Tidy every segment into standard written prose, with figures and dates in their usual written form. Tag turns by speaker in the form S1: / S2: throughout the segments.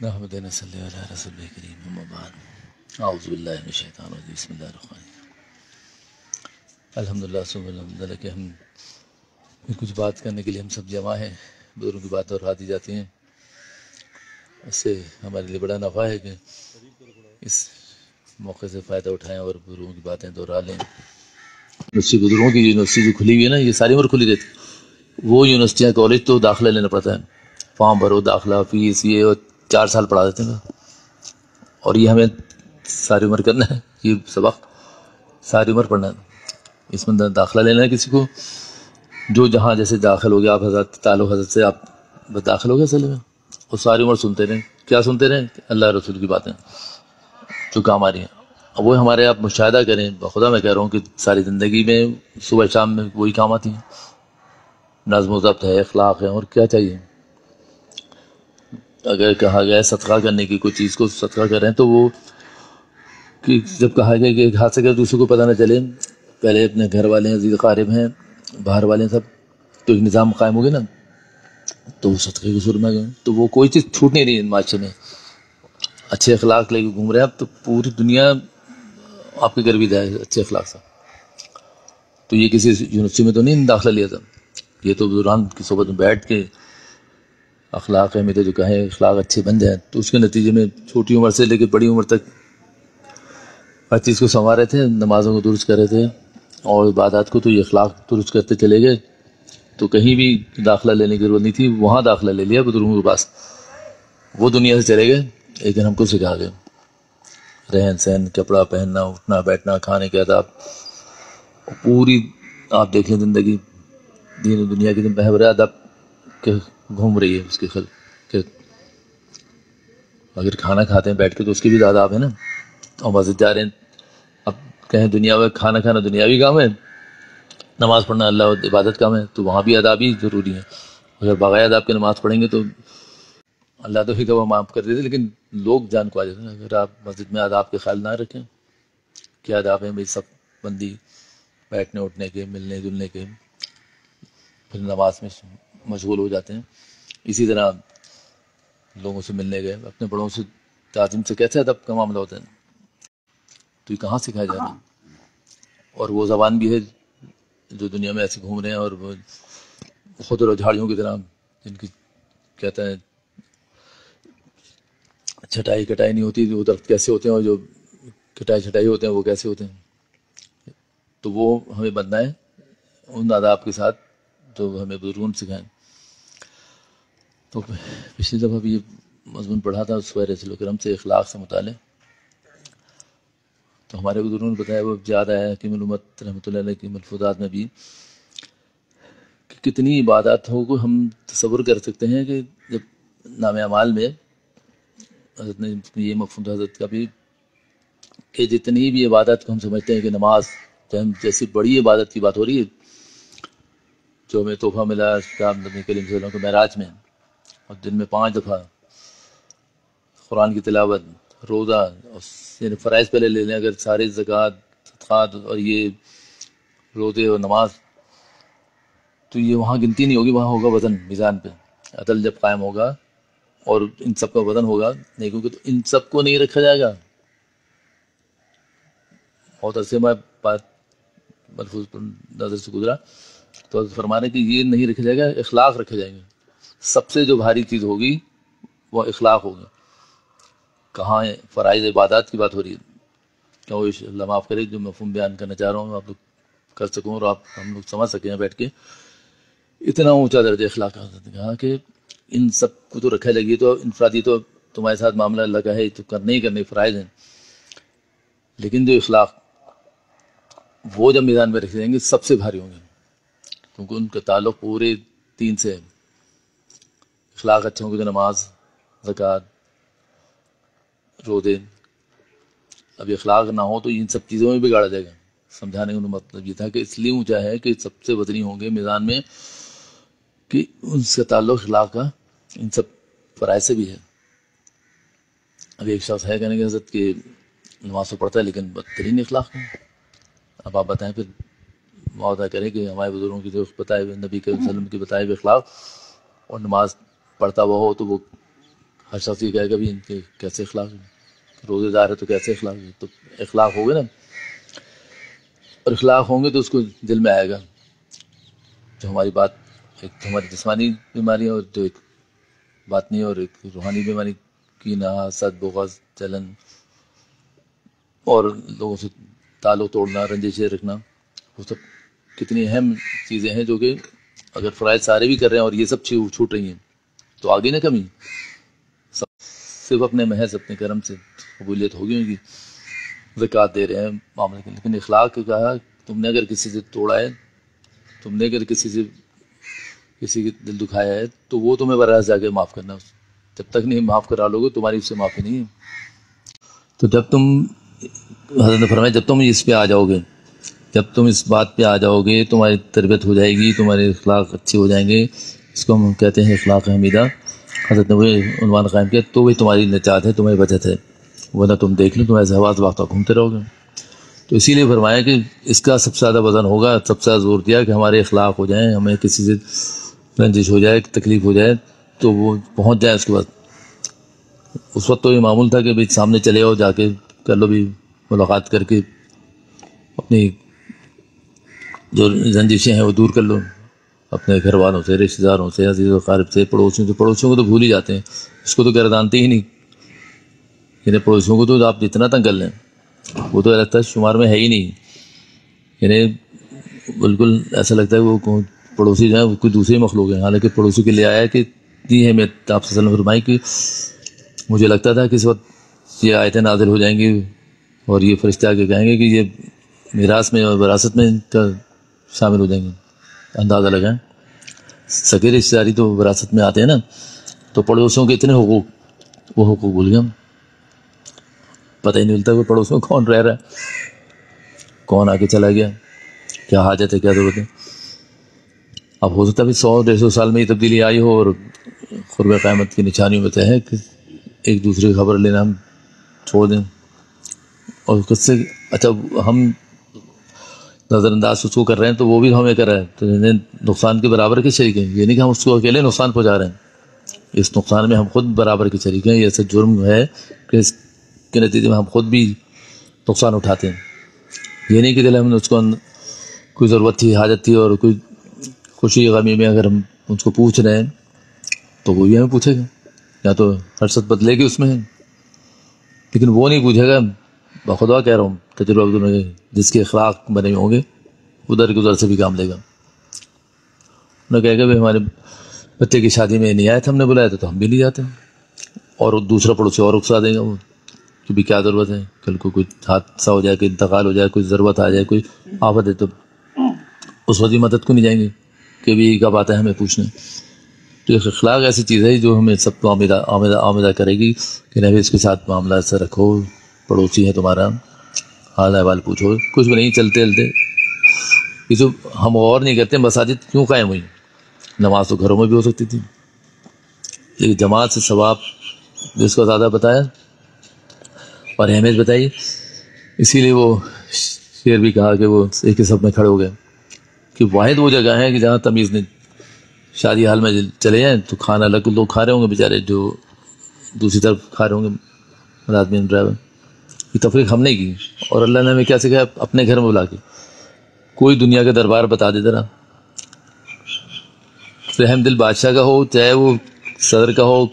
S1: نحمدہ صلی اللہ علیہ رسول کریم اما بعد اعوذ باللہ من الشیطان الرجیم بسم اللہ الرحمن الرحیم الحمدللہ ثم الحمدللہ کہ ہم کچھ بات کرنے کے لیے ہم سب جمع ہیں، بزرگوں کی بات دہرا دی جاتی ہیں، اس سے ہمارے لیے بڑا نفع ہے کہ اس موقع سے فائدہ اٹھائیں اور بزرگوں کی باتیں دہرا لیں۔ یونیورسٹی بزرگوں کی یونیورسٹی جو کھلی ہوئی ہے نا، یہ ساری عمر کھلی رہتی، وہ یونیورسٹیاں کالج تو داخلہ لینا پڑتا ہے، فارم بھرو، داخلہ فیس، یہ 4 سال پڑھا دیتے ہیں، اور یہ ہمیں ساری عمر کرنا ہے، یہ سبق ساری عمر پڑھنا ہے۔ اس میں داخلہ لینا ہے کسی کو، جو جہاں جیسے داخل ہو گیا، آپ حضرت تعلق حضرت سے آپ داخل ہو گیا سلے میں، اور ساری عمر سنتے رہیں، کیا سنتے رہیں؟ اللہ رسول کی باتیں جو کام آ رہی ہیں، اب وہ ہمارے آپ مشاہدہ کریں، بخدا میں کہہ رہا ہوں کہ ساری زندگی میں صبح شام میں وہی کام آتی ہیں، نظم و ضبط ہے، اخلاق ہے، اور کیا چاہیے۔ اگر کہا گیا ہے صدقہ کرنے کی، کوئی چیز کو صدقہ کریں تو وہ کہ جب کہا گیا کہ ایک ہاتھ سے اگر دوسرے کو پتہ نہ چلے، پہلے اپنے گھر والے ہیں، عزیز قارب ہیں، باہر والے ہیں، سب تو ایک نظام قائم ہو گیا نا، تو وہ صدقے کے سر میں گئے، تو وہ کوئی چیز چھوٹ نہیں رہی معاشرے میں، اچھے اخلاق لے کے گھوم رہے ہیں آپ، تو پوری دنیا آپ کے گھر بھی جائے اچھے اخلاق سے۔ تو یہ کسی یونیورسٹی میں تو نہیں داخلہ لیا تھا، یہ تو بزرگان کی صحبت میں بیٹھ کے اخلاق اہمیت جو کہیں اخلاق اچھے بن جائیں، تو اس کے نتیجے میں چھوٹی عمر سے لے کے بڑی عمر تک ہر چیز کو سنوار رہے تھے، نمازوں کو درست کر رہے تھے، اور عبادات کو تو یہ اخلاق درست کرتے چلے گئے، تو کہیں بھی داخلہ لینے کی ضرورت نہیں تھی، وہاں داخلہ لے لیا بزرگوں کے پاس، وہ دنیا سے چلے گئے، لیکن ہم کو سکھا گئے رہن سہن، کپڑا پہننا، اٹھنا بیٹھنا، کھانے کے آداب، پوری آپ دیکھ لیں زندگی دین و دنیا کی محور ادب کے گھوم رہی ہے اس کے خل کہ اگر کھانا کھاتے ہیں بیٹھ کے تو اس کی بھی آداب ہے نا، اور مسجد جا رہے ہیں، اب کہیں دنیا میں کھانا کھانا دنیاوی کام ہے، نماز پڑھنا اللہ عبادت کام ہے، تو وہاں بھی آداب ہی ضروری ہے۔ اگر بغیر آداب کے نماز پڑھیں گے تو اللہ تو ہی کبھی معاف کر دیتے، لیکن لوگ جان کو آ جاتے ہیں اگر آپ مسجد میں آداب کے خیال نہ رکھیں۔ کیا آداب ہیں بھائی؟ سب بندی، بیٹھنے اٹھنے کے، ملنے جلنے کے، پھر نماز میں مشغول ہو جاتے ہیں۔ اسی طرح لوگوں سے ملنے گئے، اپنے بڑوں سے تعظیم سے کیسے ادب کا معاملہ ہوتا ہے، تو یہ کہاں سکھایا جا رہا ہے؟ اور وہ زبان بھی ہے جو دنیا میں ایسے گھوم رہے ہیں، اور وہ خضر و جھاڑیوں کی طرح جن کی کہتا ہے چھٹائی کٹائی نہیں ہوتی، وہ درخت کیسے ہوتے ہیں، اور جو کٹائی چھٹائی ہوتے ہیں وہ کیسے ہوتے ہیں، تو وہ ہمیں بننا ہے ان آداب کے ساتھ جو ہمیں بزرگوں نے سکھائیں۔ تو پچھلی دفعہ بھی یہ مضمون پڑھا تھا سورہ رسول کرم سے، اخلاق سے متعلق، تو ہمارے بزرگوں نے بتایا، وہ یاد آیا حکیم الامت رحمۃ اللہ علیہ کی ملفوظات میں بھی، کہ کتنی عبادات ہو کو ہم تصور کر سکتے ہیں کہ جب نام اعمال میں حضرت نے یہ مفہوم حضرت کا بھی کہ جتنی بھی عبادت کو ہم سمجھتے ہیں کہ نماز جیسی بڑی عبادت کی بات ہو رہی ہے، جو ہمیں تحفہ ملا کتاب نبی کریم صلی اللہ علیہ وسلم کو معراج میں، اور دن میں 5 دفعہ قرآن کی تلاوت، روزہ، یعنی فرائض پہلے لے لیں، اگر سارے زکوٰۃ، صدقات اور یہ روزے اور نماز، تو یہ وہاں گنتی نہیں ہوگی، وہاں ہوگا وزن میزان پہ، عدل جب قائم ہوگا اور ان سب کا وزن ہوگا نیکیوں کے، تو ان سب کو نہیں رکھا جائے گا۔ بہت عرصے میں بات ملفوظ نظر سے گزرا تو فرما رہے کہ یہ نہیں رکھا جائے گا، اخلاق رکھے جائیں گے، سب سے جو بھاری چیز ہوگی وہ اخلاق ہوگی۔ کہاں فرائض عبادات کی بات ہو رہی ہے، کیا وہ اللہ معاف کرے جو مفہوم بیان کرنا چاہ رہا ہوں آپ لوگ کر سکوں اور آپ ہم لوگ سمجھ سکیں بیٹھ کے، اتنا اونچا درجہ اخلاق کا کہا کہ ان سب کو تو رکھا جائے گی، تو انفرادی تو تمہارے ساتھ معاملہ اللہ کا ہے، تو کرنے ہی کرنے فرائض ہیں، لیکن جو اخلاق وہ جب میدان میں رکھے جائیں گے سب سے بھاری ہوں گے، کیونکہ ان کا تعلق پورے 3 سے ہے۔ اخلاق اچھے ہوں گے تو نماز، زکوٰۃ، روزے، اب اخلاق نہ ہو تو ان سب چیزوں میں بگاڑا جائے گا۔ سمجھانے کا مطلب یہ تھا کہ اس لیے اونچا ہے کہ سب سے وزنی ہوں گے میدان میں، کہ ان سے تعلق اخلاق کا ان سب فرائض سے بھی ہے۔ اب ایک شخص ہے کہنے کہ حضرت کہ نماز تو پڑھتا ہے لیکن بدترین اخلاق ہے، اب آپ بتائیں پھر معاوضہ کریں کہ ہمارے بزرگوں کی جو بتائے ہوئے نبی کے وسلم کی بتائے ہوئے اخلاق، اور نماز پڑھتا ہوا ہو تو وہ ہر شخص یہ کہے گا بھی ان کے کیسے اخلاق ہیں، روزے دار ہے تو کیسے اخلاق ہے، تو اخلاق ہو گئے نا، اور اخلاق ہوں گے تو اس کو دل میں آئے گا جو ہماری بات، ایک تو ہماری جسمانی بیماری ہے اور جو ایک باطنی اور ایک روحانی بیماری، کینہ، حسد، بغض، جلن اور لوگوں سے تعلق توڑنا، رنجشیں رکھنا، وہ سب کتنی اہم چیزیں ہیں جو کہ اگر فرائض سارے بھی کر رہے ہیں اور یہ سب چھوٹ رہی ہیں تو آگے نہ کمی، صرف اپنے محض اپنے کرم سے قبولیت ہوگی ان کی، زکوٰۃ دے رہے ہیں معاملے کے، لیکن اخلاق کے کہا تم نے اگر کسی سے توڑا ہے، تم نے اگر کسی کے دل دکھایا ہے تو وہ تمہیں براہ راست جا کے معاف کرنا، جب تک نہیں معاف کرا لوگے تمہاری اس سے معافی نہیں ہے۔ تو جب تم، حضرت نے فرمایا جب تم اس پہ آ جاؤ گے، جب تم اس بات پہ آ جاؤ گے تمہاری تربیت ہو جائے گی، تمہارے اخلاق اچھے ہو جائیں گے، اس کو ہم کہتے ہیں اخلاق حمیدہ، حضرت نے وہ عنوان قائم کیا، تو وہی تمہاری نجات ہے، تمہاری بچت ہے، ورنہ تم دیکھ لو تم ایسے حواس وقت گھومتے رہو گے۔ تو اسی لیے فرمایا کہ اس کا سب سے زیادہ وزن ہوگا، سب سے زیادہ زور دیا کہ ہمارے اخلاق ہو جائیں، ہمیں کسی سے رنجش ہو جائے، تکلیف ہو جائے تو وہ پہنچ جائے اس کے بعد۔ اس وقت تو یہ معمول تھا کہ بھائی سامنے چلے آؤ، جا کے کر لو بھی ملاقات کر کے اپنی جو رنجشیں ہیں وہ دور کر لو، اپنے گھر والوں سے، رشتہ داروں سے، عزیز و اقارب سے، پڑوسیوں سے۔ پڑوسیوں کو تو بھول ہی جاتے ہیں، اس کو تو گردانتے ہی نہیں، یعنی پڑوسیوں کو تو آپ جتنا تنگ کر لیں وہ تو لگتا ہے شمار میں ہے ہی نہیں، یعنی بالکل ایسا لگتا ہے وہ پڑوسی جو ہے وہ کوئی دوسری مخلوق ہے، حالانکہ پڑوسی کے لیے آیا کہ دی ہے میں آپ صلی اللہ علیہ وسلم فرمائی کہ مجھے لگتا تھا کہ اس وقت یہ آیتیں نازل ہو جائیں گی اور یہ فرشتے آگے کہیں گے کہ یہ میراث میں اور وراثت میں ان کا شامل ہو جائیں گے۔ اندازہ لگائیں، سگے رشتے داری تو وراثت میں آتے ہیں نا، تو پڑوسیوں کے اتنے حقوق، وہ حقوق بھول گئے ہم، پتہ ہی نہیں ملتا کہ پڑوسیوں کون رہ رہا ہے، کون آگے چلا گیا، کیا حاجت ہے، کیا ضرورت ہے۔ اب ہو سکتا ہے 100-150 سال میں یہ تبدیلی آئی ہو، اور قرب قیامت کی نشانیوں میں ہے کہ ایک دوسرے کی خبر لینا ہم چھوڑ دیں، اور اس سے اچھا ہم نظر انداز اس کو کر رہے ہیں تو وہ بھی ہمیں کر رہے ہیں، تو نقصان کے برابر کے شریک ہیں، یہ نہیں کہ ہم اس کو اکیلے نقصان پہنچا رہے ہیں، اس نقصان میں ہم خود برابر کے شریک ہیں۔ یہ ایسا جرم ہے کہ اس کے نتیجے میں ہم خود بھی نقصان اٹھاتے ہیں۔ یہ نہیں کہ دل ہم نے اس کو کوئی ضرورت تھی، حاجت تھی، اور کوئی خوشی غمی میں اگر ہم اس کو پوچھ رہے ہیں تو وہ بھی ہمیں پوچھے گا، یا تو حرصت بدلے گی اس میں، لیکن وہ نہیں پوچھے گا۔ بخدا کہہ رہا ہوں، تجربہ جس کے اخلاق بنے ہوئے ہوں گے ادھر سے بھی کام لے گا، نہ کہے گا بھائی ہمارے بچے کی شادی میں نہیں آئے تھے، ہم نے بلایا تھا تو ہم بھی نہیں جاتے، اور دوسرا پڑوسی اور اکسا دے گا وہ کہ بھی کیا ضرورت ہے، کل کو کوئی حادثہ ہو جائے، کوئی انتقال ہو جائے، کوئی ضرورت آ جائے، کوئی آفت ہے تو اس وقت مدد کو نہیں جائیں گے کہ بھی کب آتا ہے ہمیں پوچھنے۔ تو اخلاق ایسی چیز ہے جو ہمیں سب کو آمدہ کرے گی کہ نہیں اس کے ساتھ معاملہ ایسا رکھو، پڑوسی ہے تمہارا، حال احوال پوچھو، کچھ بھی نہیں، چلتے یہ جو ہم غور نہیں کرتے مساجد کیوں قائم ہوئی، نماز تو گھروں میں بھی ہو سکتی تھی، لیکن جماعت سے ثواب جس کو زیادہ بتایا اور اہمیت بتائی، اسی لیے وہ شعر بھی کہا کہ وہ ایک ہی صف میں کھڑے ہو گئے، کہ واحد وہ جگہ ہے کہ جہاں تمیز نہیں، شادی حال میں چلے جائیں تو کھانا الگ لوگ کھا رہے ہوں گے بیچارے، جو دوسری طرف کھا رہے ہوں گے آدمی ڈرائیور، یہ تفریق ہم نے کی، اور اللہ نے ہمیں کیا سکھایا، اپنے گھر میں بلا کے کوئی دنیا کا دربار بتا دے ذرا، رحم دل بادشاہ کا ہو، چاہے وہ صدر کا ہو،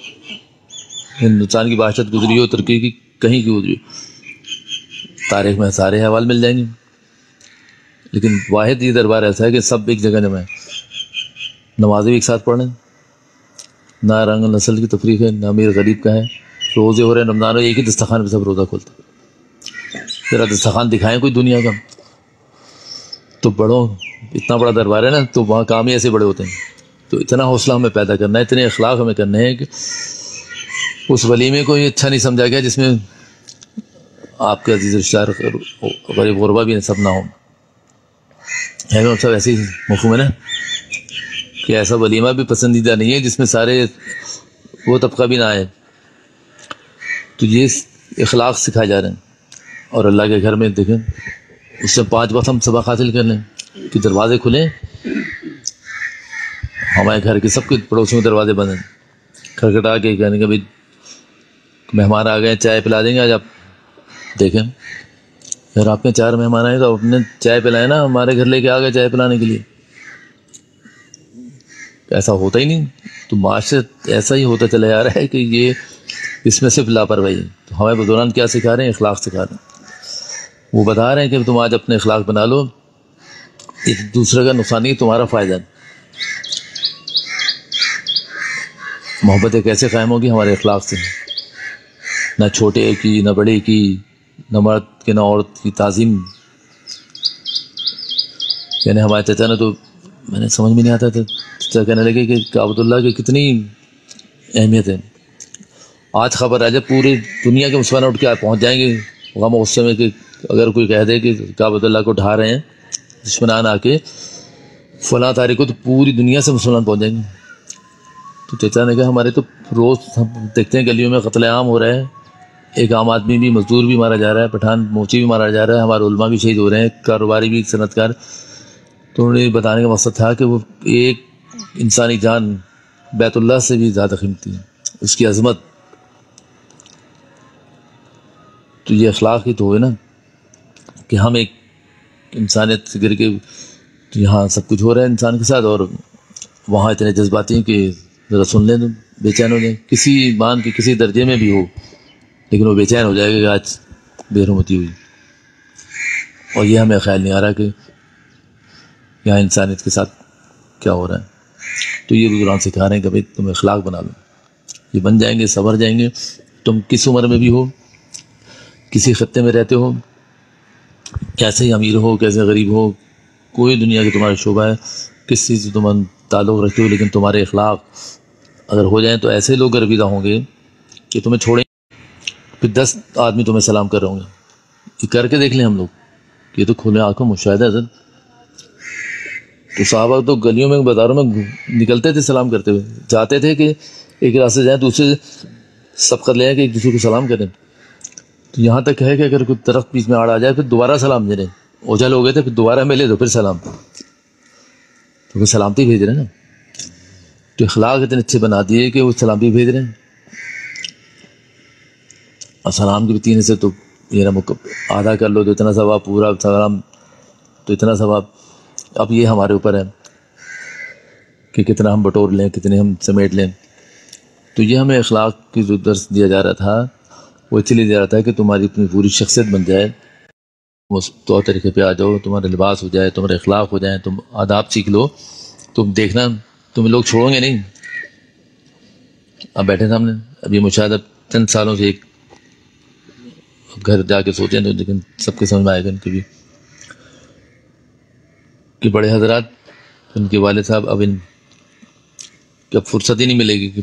S1: ہندوستان کی بادشاہت گزری ہو، ترکی کی کہیں کی گزری ہو، تاریخ میں سارے احوال مل جائیں گے، لیکن واحد یہ دربار ایسا ہے کہ سب ایک جگہ جمع ہے، نمازیں بھی ایک ساتھ پڑھ رہے ہیں، نہ رنگ نسل کی تفریق ہے، نہ امیر غریب کا ہے، روزے ہو رہے ہیں، رمضان ہو، ایک ہی دسترخوان پہ سب روزہ کھولتے، ذرا دسترخوان دکھائیں کوئی دنیا کا، تو بڑوں اتنا بڑا دربار ہے نا، تو وہاں کام ہی ایسے بڑے ہوتے ہیں، تو اتنا حوصلہ ہمیں پیدا کرنا ہے، اتنے اخلاق ہمیں کرنے ہیں کہ اس ولیمے کو یہ اچھا نہیں سمجھا گیا جس میں آپ کے عزیز رشتہ دار غریب غربا بھی سب نہ ہوں، ہے نا، سب ایسی مفہوم ہے نا کہ ایسا ولیمہ بھی پسندیدہ نہیں ہے جس میں سارے وہ طبقہ بھی نہ آئے، تو یہ اخلاق سکھائے جا رہے ہیں، اور اللہ کے گھر میں دیکھیں اس سے 5 وقت ہم سبق حاصل کر لیں کہ دروازے کھلیں، ہمارے گھر کے سب کے پڑوسیوں کے دروازے بند ہیں، کھٹکھٹا کے کہنے کہ بھائی مہمان آ گئے چائے پلا دیں گے. آج آپ دیکھیں اگر آپ کے 4 مہمان آئے تو اپنے چائے پلائیں نا, ہمارے گھر لے کے آ گئے چائے پلانے کے لیے. ایسا ہوتا ہی نہیں. تو معاشرے ایسا ہی ہوتا چلا جا رہا ہے کہ یہ اس میں صرف لاپرواہی ہے. تو ہمیں بزرگان کیا سکھا رہے ہیں؟ اخلاق سکھا رہے ہیں. وہ بتا رہے ہیں کہ تم آج اپنے اخلاق بنا لو, ایک دوسرے کا نقصان نہیں تمہارا فائدہ ہے. محبتیں کیسے قائم ہوگی؟ ہمارے اخلاق سے. نہ چھوٹے کی نہ بڑے کی, نہ مرد کے نہ عورت کی تعظیم. یعنی ہمارے چچا نے تو میں نے سمجھ میں نہیں آتا تھا, چچا کہنے لگے کہ کعبۃ اللہ کی کتنی اہمیت ہے. آج خبر آ جائے پوری دنیا کے مسلمان اٹھ کے پہنچ جائیں گے غم و غصے میں کہ اگر کوئی کہہ دے کہ کعبۃ اللہ کو ڈھا رہے ہیں دشمنان آ کے فلاں تاریخ کو, تو پوری دنیا سے مسلمان پہنچ جائیں گے. تو چچا نے کہا ہمارے تو روز ہم دیکھتے ہیں گلیوں میں قتل عام ہو رہا ہے, ایک عام آدمی بھی, مزدور بھی مارا جا رہا ہے, پٹھان موچی بھی مارا جا رہا ہے, ہمارے علماء بھی شہید ہو رہے ہیں, کاروباری بھی, صنعت کار. تو انہوں نے بتانے کا مقصد تھا کہ وہ ایک انسانی جان بیت اللہ سے بھی زیادہ قیمتی ہے, اس کی عظمت. تو یہ اخلاق ہی تو ہوئے نا کہ ہم ایک انسانیت سے گر کے یہاں سب کچھ ہو رہا ہے انسان کے ساتھ, اور وہاں اتنے جذباتی ہیں کہ ذرا سن لیں تو بے چین ہو جائیں. کسی ایمان کے کسی درجے میں بھی ہو لیکن وہ بے چین ہو جائے گا کہ آج بے حرمتی ہوئی. اور یہ ہمیں خیال نہیں آ رہا کہ یہاں انسانیت کے ساتھ کیا ہو رہا ہے. تو یہ بزرگان سکھا رہے ہیں کہ بھائی تم اخلاق بنا لو, یہ بن جائیں گے, سنور جائیں گے. تم کس عمر میں بھی ہو, کسی خطے میں رہتے ہو, کیسے ہی امیر ہو کیسے غریب ہو, کوئی دنیا کے تمہارا شعبہ ہے, کس چیز سے تم تعلق رکھتے ہو, لیکن تمہارے اخلاق اگر ہو جائیں تو ایسے لوگ گرویدہ ہوں گے کہ تمہیں چھوڑیں. پھر 10 آدمی تمہیں سلام کر رہے ہوں گے. یہ کر کے دیکھ لیں ہم لوگ, یہ تو کھلے آنکھوں مشاہدہ ہے. تو صحابہ تو گلیوں میں بازاروں میں نکلتے تھے سلام کرتے ہوئے, چاہتے تھے کہ ایک راستے جائیں دوسرے سبقت لے آئیں کہ ایک دوسرے کو سلام کریں. تو یہاں تک ہے کہ اگر کوئی درخت بیچ میں آڑ آ جائے پھر دوبارہ سلام دے رہے, اوجھل ہو گئے تھے پھر دوبارہ ملے تو پھر سلام, تو پھر سلامتی بھیج رہے ہیں نا. تو اخلاق اتنے اچھے بنا دیے کہ وہ سلامتی بھیج رہے ہیں. اور سلام کے بھی 3 حصے, تو یہ نا آدھا کر لو تو اتنا ثواب, پورا سلام تو اتنا ثواب. اب یہ ہمارے اوپر ہے کہ کتنا ہم بٹور لیں, کتنے ہم سمیٹ لیں. تو یہ ہمیں اخلاق کی جو درس دیا جا رہا تھا وہ اس لیے دیا رہا تھا کہ تمہاری اپنی پوری شخصیت بن جائے, وہ طور طریقے پہ آ جاؤ, تمہارے لباس ہو جائے, تمہارے اخلاق ہو جائیں, تم آداب سیکھ لو. تم دیکھنا تم لوگ چھوڑو گے نہیں. اب بیٹھے سامنے, اب یہ مشاہدہ چند سالوں سے ایک گھر جا کے سوچیں تو لیکن سب کے سمجھ میں آئے گا ان کے بھی کہ بڑے حضرات ان کے والد صاحب اب ان کی اب فرصت ہی نہیں ملے گی کہ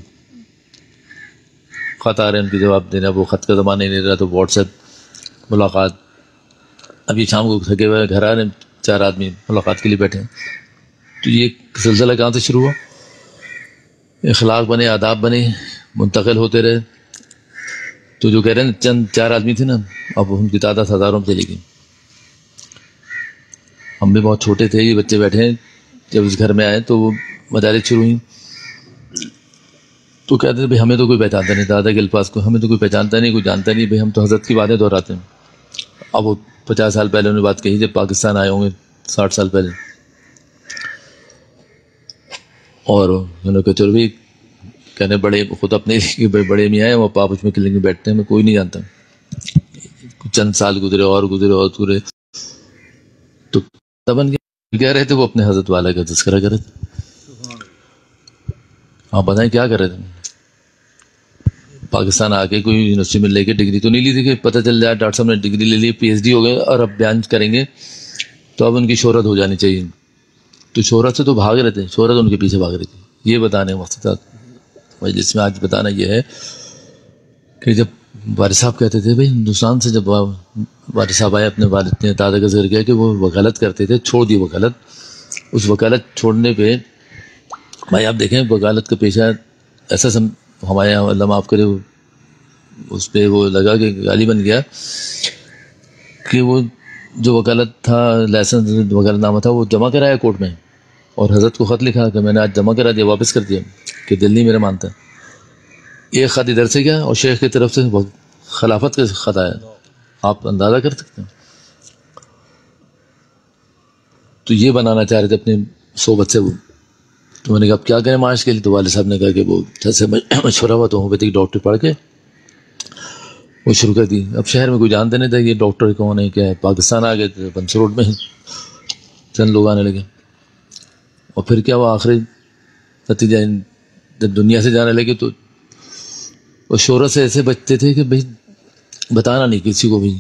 S1: خط آ رہے ہیں ان کی جواب دینا. وہ خط کا زمانہ نہیں رہا تو واٹس ایپ ملاقات. ابھی شام کو تھکے ہوئے گھر آ رہے ہیں 4 آدمی ملاقات کے لیے بیٹھے ہیں. تو یہ سلسلہ کہاں سے شروع ہوا؟ اخلاق بنے, آداب بنے, منتقل ہوتے رہے. تو جو کہہ رہے ہیں چند 4 آدمی تھے نا, اب ان کی تعداد ہزاروں میں چلی گئی. ہم بھی بہت چھوٹے تھے, یہ بچے بیٹھے ہیں, جب اس گھر میں آئے تو وہ مدارس شروع ہوئیں تو کہتے تھے بھائی ہمیں تو کوئی پہچانتا نہیں, دادا کے الفاظ کو ہمیں تو کوئی پہچانتا نہیں, کوئی جانتا نہیں, بھائی ہم تو حضرت کی باتیں دہراتے ہیں. اب وہ 50 سال پہلے انہوں نے بات کہی جب پاکستان آئے ہوں گے 60 سال پہلے, اور انہوں نے کہا چلو بھائی کہنے بڑے خود اپنے بڑے میاں ہیں, وہ پاپچ میں کلنگ میں بیٹھتے ہیں, میں کوئی نہیں جانتا. چند سال گزرے اور گزرے تو تب کہہ رہے تھے وہ اپنے حضرت والا کا تذکرہ کر رہے تھے. آپ بتائیں کیا کر رہے تھے؟ پاکستان آ کے کوئی یونیورسٹی میں لے کے ڈگری تو نہیں لی تھی کہ پتہ چل جائے ڈاکٹر صاحب نے ڈگری لے لی, PhD ہو گئے اور اب بیان کریں گے تو اب ان کی شہرت ہو جانی چاہیے. تو شہرت سے تو بھاگ رہے تھے, شہرت ان کے پیچھے بھاگ رہی تھی. یہ بتانے کا مقصد تھا مجلس میں آج بتانا یہ ہے کہ جب والد صاحب کہتے تھے بھائی ہندوستان سے جب والد صاحب آئے اپنے والد نے دادا کا ذکر کیا کہ وہ وکالت کرتے تھے, چھوڑ دی وکالت. اس وکالت چھوڑنے پہ بھائی آپ دیکھیں وکالت کا پیشہ ایسا ہمارے یہاں اللہ معاف کرے اس پہ وہ لگا کہ گالی بن گیا کہ وہ جو وکالت تھا, لائسنس وکالت نامہ تھا, وہ جمع کرایا کورٹ میں اور حضرت کو خط لکھا کہ میں نے آج جمع کرا دیا, واپس کر دیا کہ دل نہیں میرا مانتا. ایک خط ادھر سے گیا اور شیخ کی طرف سے خلافت کا خط آیا. آپ اندازہ کر سکتے ہیں. تو یہ بنانا چاہ رہے تھے اپنی صحبت سے وہ. تو میں نے کہا اب کیا کریں معاش کے لیے؟ تو والد صاحب نے کہا کہ وہ جیسے مشورہ ہوا تو ہومیوپیتھک ڈاکٹر پڑھ کے وہ شروع کر دی. اب شہر میں کوئی جانتے نہیں تھا یہ ڈاکٹر کون ہے کیا ہے. پاکستان آ گئے تھے بنس روڈ میں چند لوگ آنے لگے. اور پھر کیا وہ آخری نتیجہ جب دنیا سے جانے لگے تو وہ شہرت سے ایسے بچتے تھے کہ بھائی بتانا نہیں کسی کو بھی.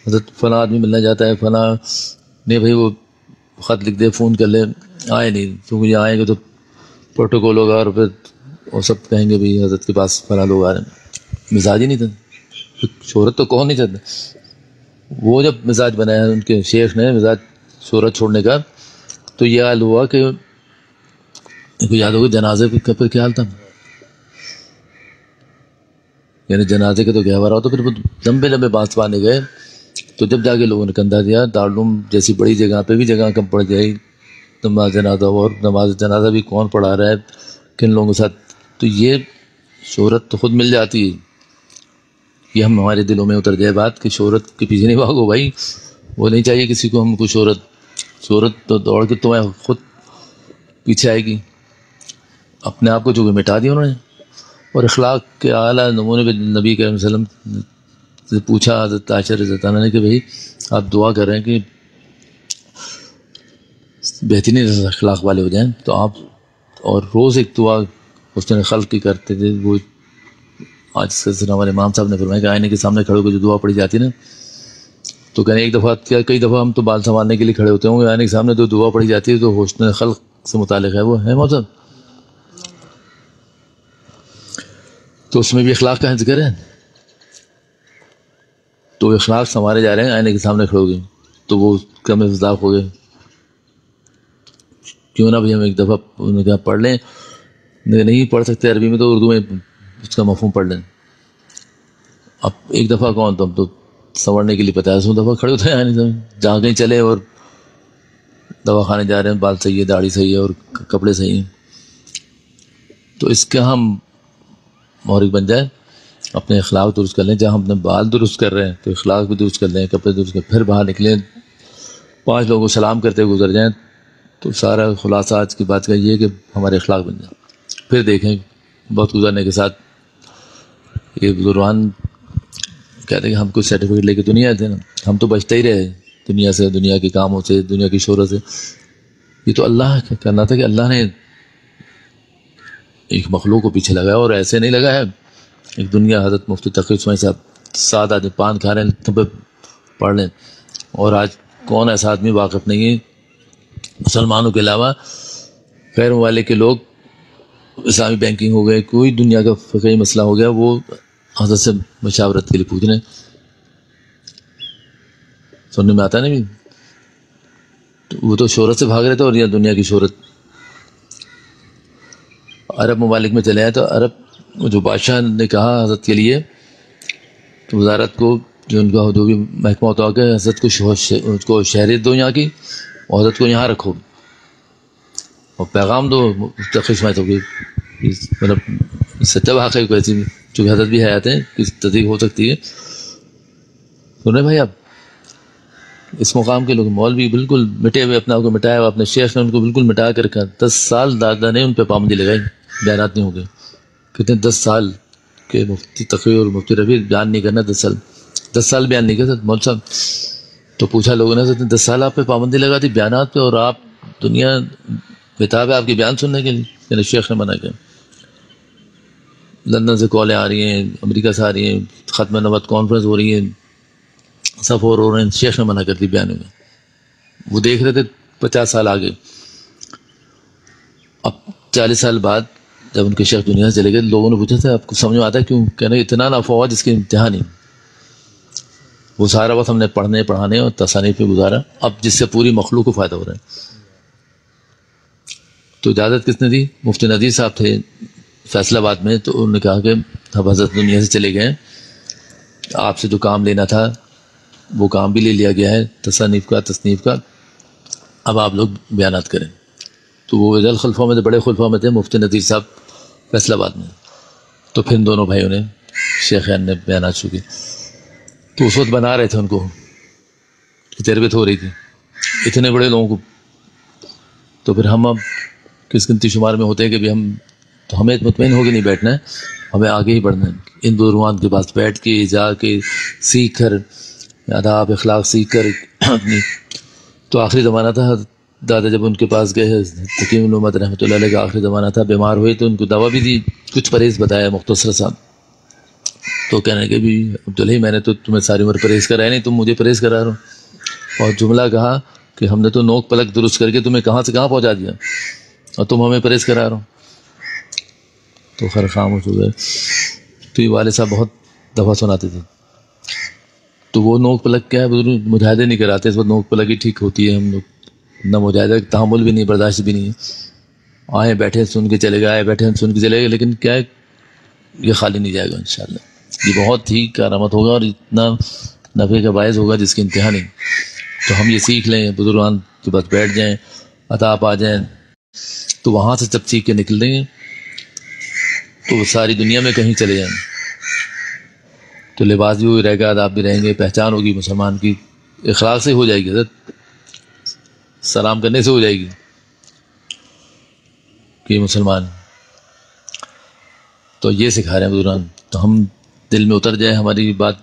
S1: حضرت فلاں آدمی ملنا جاتا ہے فلاں نہیں بھائی وہ خط لکھ دے فون کر لے. آئے نہیں کیونکہ یہ آئیں گے تو پروٹوکول ہوگا اور پھر وہ سب کہیں گے بھائی حضرت کے پاس فلاں لوگ آ رہے ہیں. مزاج ہی نہیں تھا. شہرت تو کون نہیں چاہتا. وہ جب مزاج بنایا ان کے شیخ نے مزاج شہرت چھوڑنے کا تو یہ حال ہوا کہ یاد ہوگا جنازے پر کیا حال تھا. یعنی جنازے کے تو گہوارہ ہو تو پھر لمبے لمبے بانس باندھے گئے. تو جب جا کے لوگوں نے کندھا دیا دارالعلوم جیسی بڑی جگہ پہ بھی جگہ کم پڑ جائے نماز جنازہ اور نماز جنازہ بھی کون پڑھا رہا ہے کن لوگوں کے ساتھ. تو یہ شہرت تو خود مل جاتی ہے. یہ ہم ہمارے دلوں میں اتر جائے بات کہ شہرت کے پیچھے نہیں بھاگو بھائی. وہ نہیں چاہیے کسی کو ہم کو شہرت تو دوڑ کے تمہیں خود پیچھے آئے گی. اپنے آپ کو جو مٹا دیا انہوں نے. اور اخلاق کے اعلیٰ نمونے پہ نبی کریم صلی اللہ علیہ وسلم سے پوچھا حضرت عائشہ رضی اللہ عنہا نے کہ بھائی آپ دعا کر رہے ہیں کہ بہترین اخلاق والے ہو جائیں تو آپ اور روز ایک دعا حسن خلق کی کرتے تھے. وہ آج سلسلہ ہمارے امام صاحب نے فرمایا کہ آئینے کے سامنے کھڑے ہو کے جو دعا پڑھی جاتی نا تو کہنے ایک دفعہ کیا کئی دفعہ ہم تو بال سنبھالنے کے لیے کھڑے ہوتے ہوں گے. آئینے کے سامنے جو دعا پڑھی جاتی ہے تو حسن خلق سے متعلق ہے وہ ہے موضوع. تو اس میں بھی اخلاق کا ذکر ہے. تو اخلاق سنوارے جا رہے ہیں آئینے کے سامنے کھڑے ہو گئے تو وہ کم مذاق ہو گئے. کیوں نہ بھائی ہم ایک دفعہ انہوں نے کہا پڑھ لیں. نہیں پڑھ سکتے عربی میں تو اردو میں اس کا مفہوم پڑھ لیں. اب ایک دفعہ کون تو ہم تو سنورنے کے لیے 50 دفعہ کھڑے ہوتے ہیں جہاں کہیں چلے اور دوا خانے جا رہے ہیں بال صحیح ہے داڑھی صحیح ہے اور کپڑے صحیح ہیں. تو اس کا ہم محرک بن جائے اپنے اخلاق درست کر لیں. جہاں ہم اپنے بال درست کر رہے ہیں تو اخلاق بھی درست کر لیں کپڑے درست کر پھر باہر نکلیں 5 لوگوں کو سلام کرتے گزر جائیں تو سارا خلاصہ آج کی بات کا یہ ہے کہ ہمارے اخلاق بن جائیں. پھر دیکھیں بہت گزرنے کے ساتھ یہ بزرگان کہتے ہیں کہ ہم کوئی سرٹیفکیٹ لے کے تو نہیں آئے تھے نا. ہم تو بچتے ہی رہے دنیا سے دنیا کے کاموں سے دنیا کی شہرت سے. یہ تو اللہ کرنا تھا کہ اللہ نے ایک مخلوق کو پیچھے لگایا اور ایسے نہیں لگایا. ایک دنیا حضرت مفتی تقی عثمانی صاحب 7 آدمی پان کھا رہے ہیں تب پڑھ لیں. اور آج کون ایسا آدمی واقف نہیں ہے مسلمانوں کے علاوہ غیر ممالک کے لوگ اسلامی بینکنگ ہو گئے کوئی دنیا کا فقہی مسئلہ ہو گیا وہ حضرت سے مشاورت کے لیے پوچھ رہے ہیں. سننے میں آتا نہیں تو وہ تو شہرت سے بھاگ رہے تھے اور یہ دنیا کی شہرت. عرب ممالک میں چلے آئے تو عرب جو بادشاہ نے کہا حضرت کے لیے تو وزارت کو جو ان کا جو بھی محکمہ ہوتا ہے کہ حضرت کو شہریت دو یہاں کی اور حضرت کو یہاں رکھو اور پیغام دو تخصیص میں تو مطلب سچا واقعی کوئی ایسی چونکہ حضرت بھی حیات ہیں کس تصدیق ہو سکتی ہے. سن رہے بھائی آپ اس مقام کے لوگ مولوی بالکل مٹے ہوئے اپنے آپ کو مٹایا ہوا اپنے شیخ نے ان کو بالکل مٹا کر رکھا. 10 سال دادا نے ان پہ پابندی لگائی بیانات نہیں ہو گئے. کتنے 10 سال کے مفتی تقی اور مفتی رفیع بیان نہیں کرنا 10 سال بیان نہیں کر مول صاحب. تو پوچھا لوگوں نے 10 سال آپ پہ پابندی لگا دی بیانات پہ اور آپ دنیا بتاب ہے آپ کے بیان سننے کے لیے. یعنی شیخ نے منع کیا. لندن سے کالیں آ رہی ہیں امریکہ سے آ رہی ہیں ختم نبوت کانفرنس ہو رہی ہے سفر ہو رہے ہیں. شیخ نے منع کر دی بیان میں. وہ دیکھ رہے تھے 50 سال آگے. اب 40 سال بعد جب ان کے شیخ دنیا سے چلے گئے لوگوں نے پوچھا تھا آپ کو سمجھ میں آتا ہے کیوں کہنا اتنا نہ فوج جس کی انتہا نہیں. وہ سارا وقت ہم نے پڑھنے پڑھانے اور تصانیف پہ گزارا اب جس سے پوری مخلوق کو فائدہ ہو رہا ہے. تو اجازت کس نے دی؟ مفتی نذیر صاحب تھے فیصل آباد میں. تو انہوں نے کہا کہ اب حضرت دنیا سے چلے گئے آپ سے جو کام لینا تھا وہ کام بھی لے لیا گیا ہے تصنیف کا اب آپ لوگ بیانات کریں. تو وہ خلفوں میں تھے بڑے خلفوں میں تھے مفتی نذیر صاحب فیصل آباد میں. تو پھر دونوں بھائیوں نے شیخین نے بیانات شروع کی. تو اس وقت بنا رہے تھے ان کو، تربیت ہو رہی تھی اتنے بڑے لوگوں کو. تو پھر ہم اب کس گنتی شمار میں ہوتے ہیں کہ بھی ہمیں مطمئن ہو کے نہیں بیٹھنا ہے، ہمیں آگے ہی بڑھنا ہے. ان بزرگان کے پاس بیٹھ کے جا کے سیکھ کر آداب اخلاق سیکھ کر اپنی. تو آخری زمانہ تھا، دادا جب ان کے پاس گئے تقیم الامت رحمۃ اللہ علیہ کا آخری زمانہ تھا، بیمار ہوئے تو ان کو دوا بھی دی، کچھ پرہیز بتایا مختصر صاحب. تو کہنے لگے بھی عبداللہ میں نے تو تمہیں ساری عمر پرہیز کرایا نہیں، تم مجھے پرہیز کرا رہے ہو. اور جملہ کہا کہ ہم نے تو نوک پلک درست کر کے تمہیں کہاں سے کہاں پہنچا دیا اور تم ہمیں پرہیز کرا رہے ہو. تو خیر خاموش ہو گئے. تو یہ والد صاحب بہت دفعہ سناتے تھے. تو وہ نوک پلک کیا ہے، بزرگ مجاہدے نہیں کراتے، اس وقت نوک پلک ہی ٹھیک ہوتی ہے. ہم لوگ نہ مجاہدہ تحمل بھی نہیں، برداشت بھی نہیں ہے. آئے بیٹھے سن کے چلے گئے، آئے بیٹھے سن کے چلے گئے، لیکن کیا ہے یہ خالی نہیں جائے گا انشاءاللہ. یہ بہت ہی کرامت ہوگا اور اتنا نفع کا باعث ہوگا جس کی انتہا نہیں. تو ہم یہ سیکھ لیں، بزرگان کے پاس بیٹھ جائیں، عطا پا جائیں، تو وہاں سے جب سیکھ کے نکل دیں گے تو ساری دنیا میں کہیں چلے جائیں تو لباس بھی وہی رہے گا، آداب بھی رہیں گے، پہچان ہوگی مسلمان کی. اخلاق سے ہو جائے گی، حضرت سلام کرنے سے ہو جائے گی کہ مسلمان. تو یہ سکھا رہے ہیں بزرگان. تو ہم دل میں اتر جائے، ہماری بات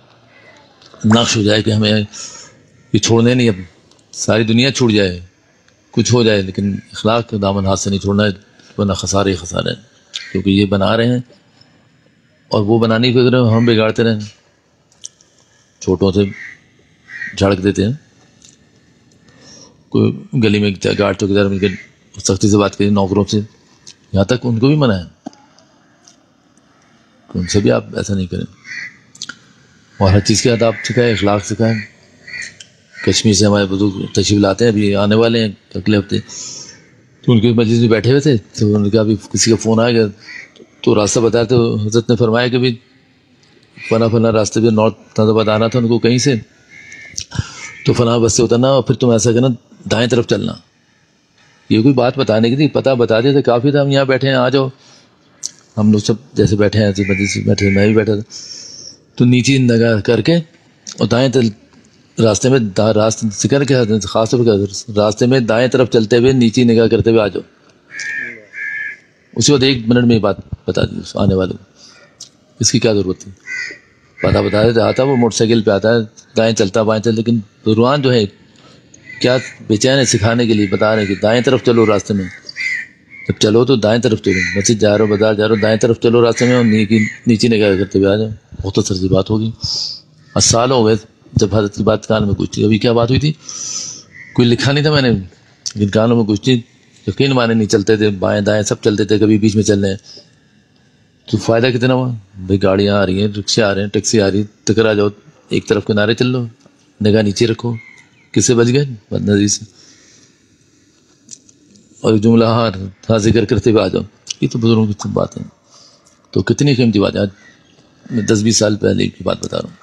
S1: نقش ہو جائے کہ ہمیں یہ چھوڑنے نہیں، اب ساری دنیا چھوٹ جائے، کچھ ہو جائے، لیکن اخلاق کا دامن ہاتھ سے نہیں چھوڑنا ہے، ورنہ خسارے ہی خسارے ہیں. کیونکہ یہ بنا رہے ہیں اور وہ بنانے کی فکر ہم بگاڑتے رہیں، چھوٹوں سے جھڑک دیتے ہیں. کوئی گلی میں گارڈ چوکیدار مل کے سختی سے بات کریں نوکروں سے، یہاں تک ان کو بھی منع ہے کہ ان سے بھی آپ ایسا نہیں کریں. اور ہر چیز کے آداب سکھائیں، اخلاق سکھائیں. کشمیر سے ہمارے بزرگ تشریف لاتے ہیں، ابھی آنے والے ہیں اگلے ہفتے. تو ان کے مجلس میں بیٹھے ہوئے تھے، تو انہوں نے کہا ابھی کسی کا فون آ گیا تو راستہ بتایا، تو حضرت نے فرمایا کہ بھی فلاں راستے پہ نارتھ آباد آنا تھا ان کو کہیں سے، تو فلاں بس سے اترنا اور پھر تم ایسا کرنا دائیں طرف چلنا. یہ کوئی بات بتانے کی تھی، پتہ بتا دیتے کافی تھا. ہم یہاں بیٹھے ہیں، آ جاؤ. ہم لوگ سب جیسے بیٹھے ہیں ایسے مجلس سے بیٹھے، میں بھی بیٹھا تھا. تو نیچے نگاہ کر کے اور دائیں راستے میں راستے سے کر کے خاص طور پر راستے میں دائیں طرف چلتے ہوئے نیچے نگاہ کرتے ہوئے آ جاؤ. اسی وقت 1 منٹ میں یہ بات بتا دی آنے والے کو. اس کی کیا ضرورت تھی؟ پتہ بتا دیتے. آتا وہ موٹر سائیکل پہ آتا ہے، دائیں چلتا بائیں چلتا. لیکن بزرگان جو ہے کیا بےچین ہے سکھانے کے لیے، بتا رہے کہ دائیں طرف چلو راستے میں. جب چلو تو دائیں طرف چلو، مسجد جا رہے ہو بازار جا رہے ہو دائیں طرف چلو راستے میں، اور نیچے نگاہ کرتے ہوئے آ جاؤ. مختصر سی بات ہوگی. اور سال ہو گئے جب حضرت کی بات کان میں گونجتی. ابھی کیا بات ہوئی تھی، کوئی لکھا نہیں تھا میں نے، لیکن کانوں میں گونجتی. یقین مانے نہیں چلتے تھے، بائیں دائیں سب چلتے تھے، کبھی بیچ میں چل رہے ہیں. تو فائدہ کتنا ہوا بھائی، گاڑیاں آ رہی ہیں، رکشے آ رہے ہیں، ٹیکسی آ رہی ہے، ٹکرا جاؤ، ایک طرف کنارے چل لو، نگاہ نیچے رکھو. کس سے بچ گئے؟ بد نظری سے. اور جملہ ہاں ذکر کرتے ہوئے آ جاؤ. یہ تو بزرگوں کی بات ہے. تو کتنی قیمتی بات ہے. آج میں 10-20 سال پہلے کی بات بتا رہا ہوں.